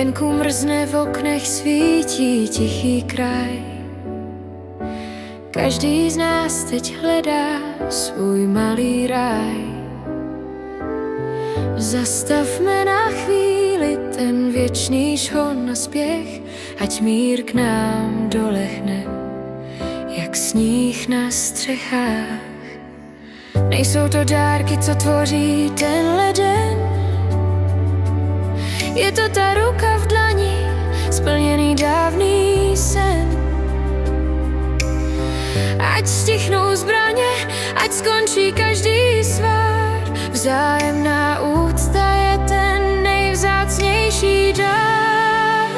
Venku mrzne, v oknech svítí tichý kraj. Každý z nás teď hledá svůj malý ráj. Zastavme na chvíli ten věčný žhon a spěch, ať mír k nám dolehne, jak sníh na střechách. Nejsou to dárky, co tvoří tenhle den, je to ta ruka v dlani, splněný dávný sen. Ať stichnou zbraně, ať skončí každý svár, vzájemná úcta je ten nejvzácnější dár.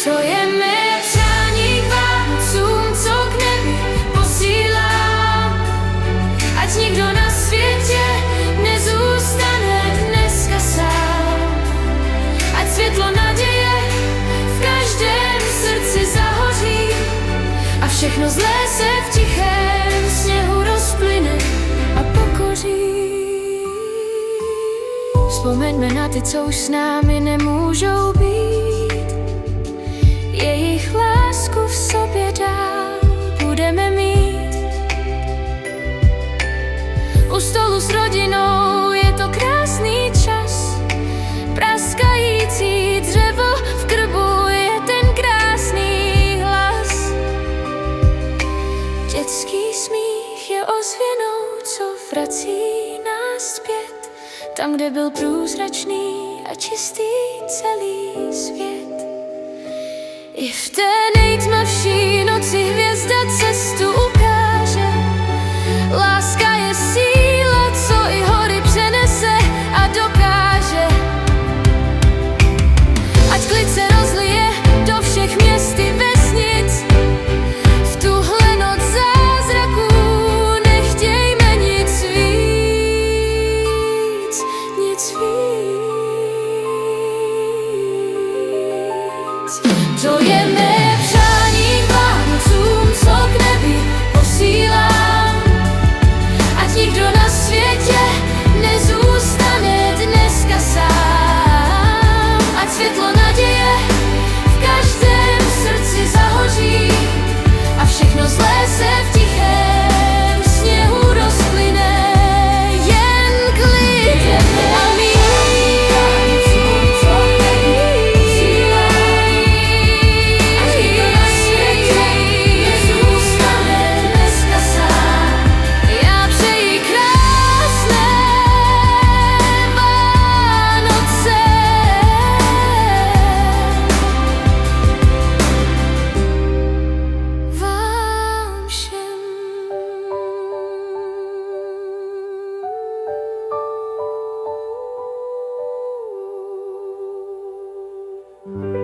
To je mé přání k Vánocům, co k nebi posílám. Ať nikdo na světě nezůstane dneska sám. Ať světlo naděje v každém srdci zahoří a všechno zlé se v tichém sněhu rozplyne a pokoří. Vzpomeňme na ty, co už s námi nemůžou být, jejich lásku v sobě dál budeme mít. U stolu s rodinou je to krásný čas, praskající dřevo v krbu je ten krásný hlas. Dětský smích je ozvěnou, co vrací nás zpět, tam, kde byl průzračný a čistý celý svět. I v té nejtmavší noci hvězda cestu ukáže. Láska je síla, co i hory přenese a dokáže. Ať klid se rozlije do všech měst i vesnic, v tuhle noc zázraků nechtějme nic víc, nic víc. To je mé přání k Vánocům, co k nebi posílám. Ať nikdo na světě nezůstane dneska sám. Ať světlo naděje v každém srdci zahoří a všechno zlé se v tichém sněhu rozplyne. Jen klid a mír. Thank you.